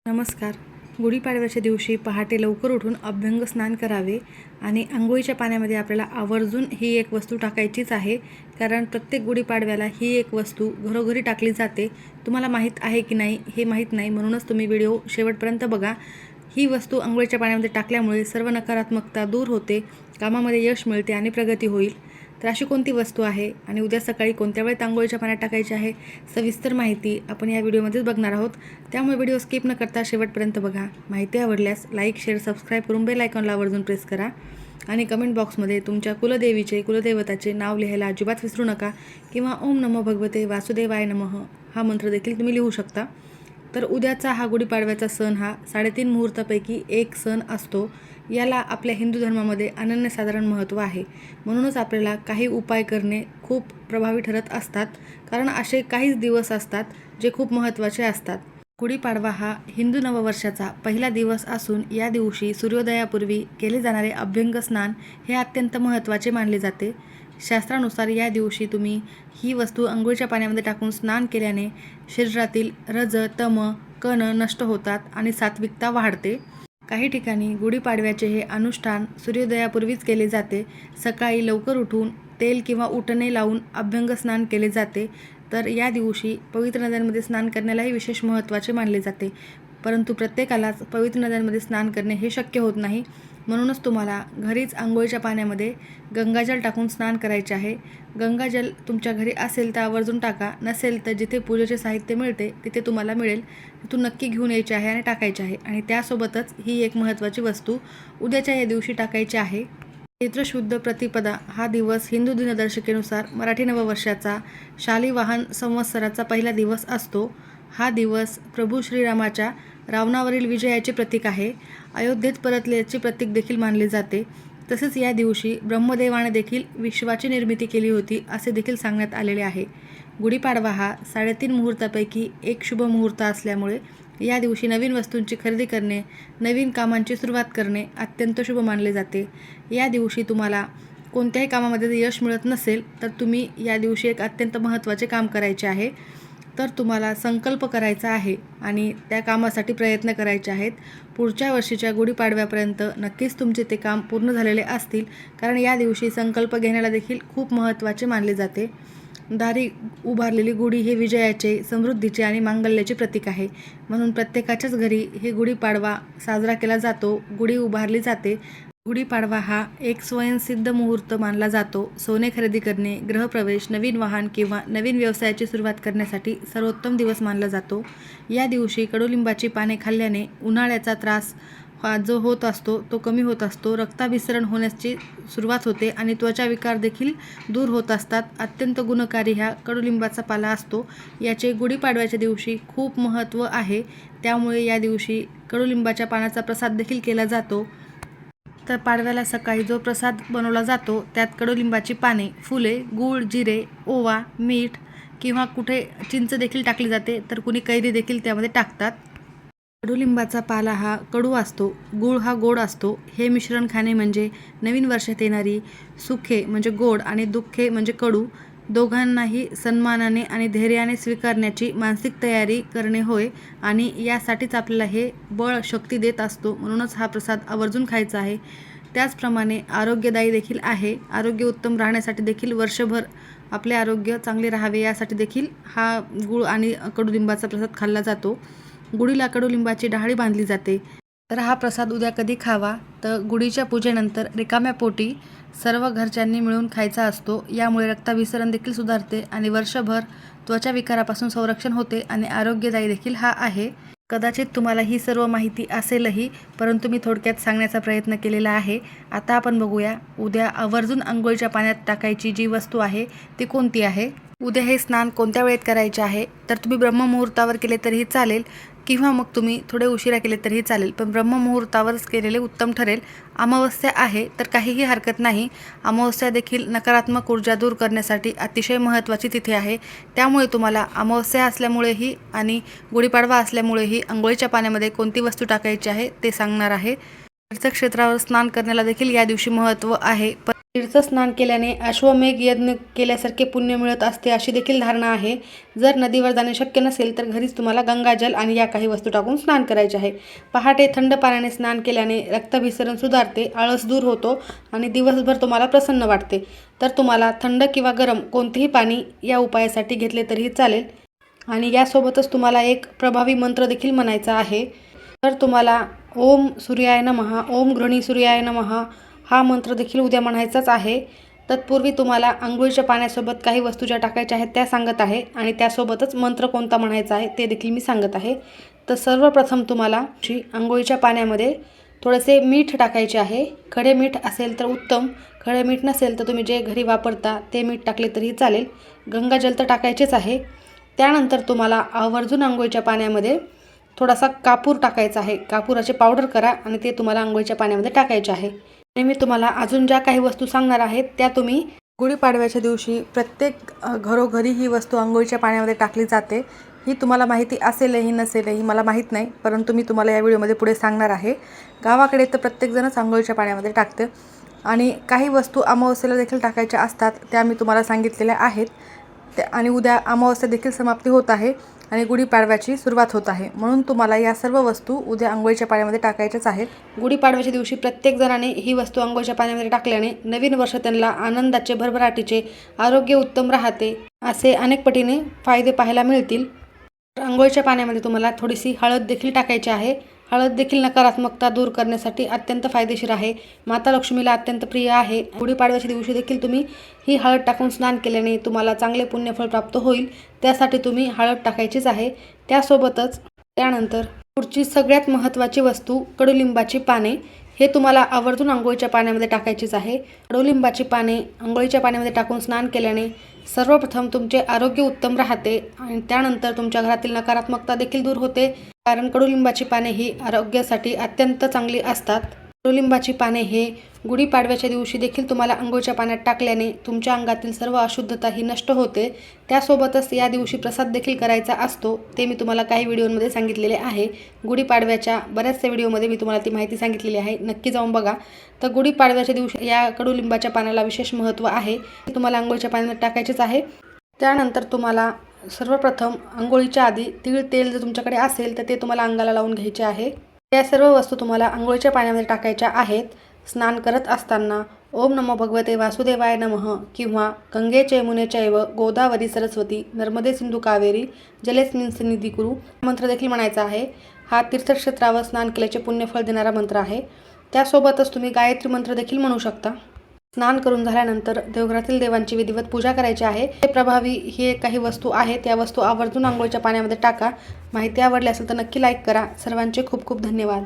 नमस्कार. गुढीपाडव्याच्या दिवशी पहाटे लवकर उठून अभ्यंग स्नान करावे आणि अंघोळीच्या पाण्यामध्ये आपल्याला आवर्जून ही एक वस्तू टाकायचीच आहे. कारण प्रत्येक गुढीपाडव्याला ही एक वस्तू घरोघरी टाकली जाते. तुम्हाला माहीत आहे की नाही हे माहीत नाही, म्हणूनच तुम्ही व्हिडिओ शेवटपर्यंत बघा. ही वस्तू अंघोळीच्या पाण्यामध्ये टाकल्यामुळे सर्व नकारात्मकता दूर होते, कामामध्ये यश मिळते आणि प्रगती होईल. तर अशी कोणती वस्तू आहे आणि उद्या सकाळी कोणत्या वेळेत अंघोळीच्या पाण्यात टाकायची आहे, सविस्तर माहिती आपण या व्हिडिओमध्येच बघणार आहोत. त्यामुळे व्हिडिओ स्किप न करता शेवटपर्यंत बघा. माहिती आवडल्यास लाईक, शेअर, सबस्क्राईब करून बेल आयकॉनला आवर्जून प्रेस करा आणि कमेंट बॉक्समध्ये तुमच्या कुलदेवताचे नाव लिहायला अजिबात विसरू नका किंवा ओम नमो भगवते वासुदेवाय नमः हा मंत्र देखील तुम्ही लिहू शकता. तर उद्याचा हा गुढीपाडव्याचा सण हा 3.5 मुहूर्तापैकी एक सण असतो. याला आपल्या हिंदू धर्मामध्ये अनन्यसाधारण महत्त्व आहे. म्हणूनच आपल्याला काही उपाय करणे खूप प्रभावी ठरत असतात, कारण असे काहीच दिवस असतात जे खूप महत्त्वाचे असतात. गुढीपाडवा हा हिंदू नववर्षाचा पहिला दिवस असून या दिवशी सूर्योदयापूर्वी केले जाणारे अभ्यंग स्नान हे अत्यंत महत्त्वाचे मानले जाते. शास्त्रानुसार या दिवशी तुम्ही ही वस्तू अंघोळीच्या पाण्यामध्ये टाकून स्नान केल्याने शरीरातील रज, तम, कण नष्ट होतात आणि सात्विकता वाढते. काही ठिकाणी गुढीपाडव्याचे हे अनुष्ठान सूर्योदयापूर्वीच केले जाते. सकाळी लवकर उठून तेल किंवा उटणे लावून अभ्यंग स्नान केले जाते. तर या दिवशी पवित्र नद्यांमध्ये स्नान करण्यालाही विशेष महत्त्वाचे मानले जाते. परंतु प्रत्येकालाच पवित्र नद्यांमध्ये स्नान करणे हे शक्य होत नाही. म्हणूनच तुम्हाला घरीच अंघोळीच्या पाण्यामध्ये गंगाजल टाकून स्नान करायचे आहे. गंगाजल तुमच्या घरी असेल तर आवर्जून टाका, नसेल तर जिथे पूजेचे साहित्य मिळते तिथे तुम्हाला मिळेल, तिथून नक्की घेऊन यायचे आहे आणि टाकायचे आहे. आणि त्यासोबतच ही एक महत्त्वाची वस्तू उद्याच्या या दिवशी टाकायची आहे. चैत्र शुद्ध प्रतिपदा हा दिवस हिंदू दिनदर्शिकेनुसार मराठी नववर्षाचा शालिवाहन संवत्सराचा पहिला दिवस असतो. हा दिवस प्रभू श्रीरामाच्या रावणावरील विजयाचे प्रतीक आहे. अयोध्येत परतल्याचे प्रतीक देखील मानले जाते. तसेच या दिवशी ब्रह्मदेवाने देखील विश्वाची निर्मिती केली होती असे देखील सांगण्यात आलेले आहे. गुढीपाडवा हा 3.5 मुहूर्तापैकी एक शुभ मुहूर्त असल्यामुळे या दिवशी नवीन वस्तूंची खरेदी करणे, नवीन कामांची सुरुवात करणे अत्यंत शुभ मानले जाते. या दिवशी तुम्हाला कोणत्याही कामामध्ये यश मिळत नसेल तर तुम्ही या दिवशी एक अत्यंत महत्त्वाचे काम करायचे आहे. तर तुम्हाला संकल्प करायचा आहे आणि त्या कामासाठी प्रयत्न करायचे आहेत. पुढच्या वर्षीच्या गुढीपाडव्यापर्यंत नक्कीच तुमचे ते काम पूर्ण झालेले असतील, कारण या दिवशी संकल्प घेण्याला देखील खूप महत्त्वाचे मानले जाते. दारी उभारलेली गुढी हे विजयाचे, समृद्धीचे आणि मांगल्याचे प्रतीक आहे. म्हणून प्रत्येकाच्याच घरी हे गुढीपाडवा साजरा केला जातो, गुढी उभारली जाते. गुढीपाडवा हा एक स्वयंसिद्ध मुहूर्त मानला जातो. सोने खरेदी करणे, गृहप्रवेश, नवीन वाहन किंवा नवीन व्यवसायाची सुरुवात करण्यासाठी सर्वोत्तम दिवस मानला जातो. या दिवशी कडुलिंबाची पाने खाल्ल्याने उन्हाळ्याचा त्रास जो होत असतो तो कमी होत असतो. रक्ताभिसरण होण्याची सुरुवात होते आणि त्वचा विकार देखील दूर होत असतात. अत्यंत गुणकारी हा कडुलिंबाचा पाला असतो. याचे गुढीपाडव्याच्या दिवशी खूप महत्त्व आहे. त्यामुळे या दिवशी कडुलिंबाच्या पानाचा प्रसाद देखील केला जातो. तर पाडव्याला सकाळी जो प्रसाद बनवला जातो त्यात कडुलिंबाची पाने, फुले, गूळ, जिरे, ओवा, मीठ किंवा कुठे चिंच देखील टाकली जाते, तर कुणी कैरी देखील त्यामध्ये टाकतात. कडुलिंबाचा पाला हा कडू असतो, गूळ हा गोड असतो. हे मिश्रण खाणे म्हणजे नवीन वर्षात येणारी सुखे म्हणजे गोड आणि दुःखे म्हणजे कडू दोघांनाही सन्मानाने आणि धैर्याने स्वीकारण्याची मानसिक तयारी करणे होय. आणि यासाठीच आपल्याला हे बळ, शक्ती देत असतो. म्हणूनच हा प्रसाद आवर्जून खायचा आहे. त्याचप्रमाणे आरोग्यदायी देखील आहे. आरोग्य उत्तम राहण्यासाठी देखील, वर्षभर आपले आरोग्य चांगले राहावे यासाठी देखील हा गूळ आणि कडुलिंबाचा प्रसाद खाल्ला जातो. गुढीला कडुलिंबाची डहाळी बांधली जाते. तर हा प्रसाद उद्या कधी खावा, तर गुढीच्या पूजेनंतर रिकाम्या पोटी सर्व घरच्यांनी मिळून खायचा असतो. यामुळे रक्ताभिसरण देखील सुधारते आणि वर्षभर त्वचा विकारापासून संरक्षण होते आणि आरोग्यदायी देखील हा आहे. कदाचित तुम्हाला ही सर्व माहिती असेलही, परंतु मी थोडक्यात सांगण्याचा प्रयत्न केलेला आहे. आता आपण बघूया उद्या आवर्जून अंघोळीच्या पाण्यात टाकायची जी वस्तू आहे ती कोणती आहे. उद्या हे स्नान कोणत्या वेळेत करायचे आहे, तर तुम्ही ब्रह्ममुहूर्तावर केले तरीही चालेल किंवा मग तुम्ही थोडे उशिरा केले तरीही चालेल, पण ब्रह्ममुहूर्तावरच केलेले उत्तम ठरेल. अमावस्या आहे तर काहीही हरकत नाही. अमावस्या देखील नकारात्मक ऊर्जा दूर करण्यासाठी अतिशय महत्त्वाची तिथी आहे. त्यामुळे तुम्हाला अमावस्या असल्यामुळेही आणि गुढीपाडवा असल्यामुळेही अंघोळीच्या पाण्यामध्ये कोणती वस्तू टाकायची आहे ते सांगणार आहे. तीर्थक्षेत्रावर स्नान करण्याला देखील या दिवशी महत्त्व आहे, पण तीर्थस्नान केल्याने अश्वमेध यज्ञ केल्यासारखे पुण्य मिळत असते अशी देखील धारणा आहे. जर नदीवर जाणे शक्य नसेल तर घरीच तुम्हाला गंगाजल आणि या काही वस्तू टाकून स्नान करायचे आहे. पहाटे थंड पाण्याने स्नान केल्याने रक्तभिसरण सुधारते, आळस दूर होतो आणि दिवसभर तुम्हाला प्रसन्न वाटते. तर तुम्हाला थंड किंवा गरम कोणतेही पाणी या उपायासाठी घेतले तरीही चालेल. आणि यासोबतच तुम्हाला एक प्रभावी मंत्र देखील म्हणायचा आहे. तर तुम्हाला ओम सूर्याय नमः, ओम गृहिणी सूर्याय नमः हा मंत्र देखील उद्या म्हणायचाच आहे. तत्पूर्वी तुम्हाला अंघोळीच्या पाण्यासोबत काही वस्तू ज्या टाकायच्या आहेत त्या सांगत आहे आणि त्यासोबतच मंत्र कोणता म्हणायचा आहे ते देखील मी सांगत आहे. तर सर्वप्रथम तुम्हाला अंघोळीच्या पाण्यामध्ये थोडेसे मीठ टाकायचे आहे. खडे मीठ असेल तर उत्तम, खडे मीठ नसेल तर तुम्ही जे घरी वापरता ते मीठ टाकले तरीही चालेल. गंगाजल तर टाकायचेच आहे. त्यानंतर तुम्हाला आवर्जून अंघोळीच्या पाण्यामध्ये थोडासा कापूर टाकायचा आहे. कापुराचे पावडर करा आणि ते तुम्हाला अंघोळीच्या पाण्यामध्ये टाकायचे आहे. आणि मी तुम्हाला अजून ज्या काही वस्तू सांगणार आहेत त्या तुम्ही गुढीपाडव्याच्या दिवशी प्रत्येक घरोघरी ही वस्तू अंघोळीच्या पाण्यामध्ये टाकली जाते. ही तुम्हाला माहिती असेलही नसेलही मला माहीत नाही, परंतु मी तुम्हाला या व्हिडिओमध्ये पुढे सांगणार आहे. गावाकडे तर प्रत्येकजणच अंघोळीच्या पाण्यामध्ये टाकते आणि काही वस्तू अमावस्येला देखील टाकायच्या असतात त्या मी तुम्हाला सांगितलेल्या आहेत. आणि उद्या अमावस्या देखील समाप्ती होत आहे आणि गुढीपाडव्याची सुरुवात होत आहे, म्हणून तुम्हाला या सर्व वस्तू उद्या अंघोळीच्या पाण्यामध्ये टाकायच्याच आहेत. गुढीपाडव्याच्या दिवशी प्रत्येक जणाने ही वस्तू अंघोळीच्या पाण्यामध्ये टाकल्याने नवीन वर्ष त्यांना आनंदाचे, भरभराटीचे, आरोग्य उत्तम राहते असे अनेक पटीने फायदे पाहायला मिळतील. अंघोळीच्या पाण्यामध्ये तुम्हाला थोडीशी हळद देखील टाकायची आहे. हळद देखील नकारात्मकता दूर करण्यासाठी अत्यंत फायदेशीर आहे. माता लक्ष्मीला अत्यंत प्रिय आहे. गुढीपाडव्याच्या दिवशी देखील तुम्ही ही हळद टाकून स्नान केल्याने तुम्हाला चांगले पुण्यफळ प्राप्त होईल. त्यासाठी तुम्ही हळद टाकायचीच आहे. त्यासोबतच त्यानंतर पुढची सगळ्यात महत्त्वाची वस्तू कडुलिंबाची पाने. हे तुम्हाला आवर्जून अंघोळीच्या पाण्यामध्ये टाकायचीच आहे. कडुलिंबाची पाने अंघोळीच्या पाण्यामध्ये टाकून स्नान केल्याने सर्वप्रथम तुमचे आरोग्य उत्तम राहते आणि त्यानंतर तुमच्या घरातील नकारात्मकता देखील दूर होते. कारण कडुलिंबाची पाने ही आरोग्यासाठी अत्यंत चांगली असतात. कडुलिंबाची पाने हे गुढीपाडव्याच्या दिवशी देखील तुम्हाला अंघोळीच्या पाण्यात टाकल्याने तुमच्या अंगातील सर्व अशुद्धता ही नष्ट होते. त्यासोबतच या दिवशी प्रसाद देखील करायचा असतो, ते मी तुम्हाला काही व्हिडिओमध्ये सांगितलेले आहे. गुढीपाडव्याच्या बऱ्याचशा व्हिडिओमध्ये मी तुम्हाला ती माहिती सांगितलेली आहे, नक्की जाऊन बघा. तर गुढीपाडव्याच्या दिवशी या कडुलिंबाच्या पानाला विशेष महत्त्व आहे. तुम्हाला अंघोळीच्या पाण्यात टाकायचेच आहे. त्यानंतर तुम्हाला सर्वप्रथम अंघोळीच्या आधी तीळ तेल जर तुमच्याकडे असेल तर ते तुम्हाला अंगाला लावून घ्यायचे आहे. या सर्व वस्तू तुम्हाला अंघोळीच्या पाण्यामध्ये टाकायच्या आहेत. स्नान करत असताना ओम नमो भगवते वासुदेवाय नमः किंवा गंगे यमुने चैव गोदावरी सरस्वती नर्मदे सिंधू कावेरी जलेस्मिन् सन्निधी कुरु मंत्र देखील म्हणायचा आहे. हा तीर्थक्षेत्रावर स्नान केल्याचे पुण्यफळ देणारा मंत्र आहे. त्यासोबतच तुम्ही गायत्री मंत्र देखील म्हणू शकता. स्नान करून झाल्यानंतर देवघरातील देवांची विधिवत पूजा करायची आहे. हे प्रभावी ही काही वस्तू आहेत, या वस्तू आवर्जून अंघोळीच्या पाण्यामध्ये टाका. माहिती आवडली असेल तर नक्की लाईक करा. सर्वांचे खूप खूप धन्यवाद.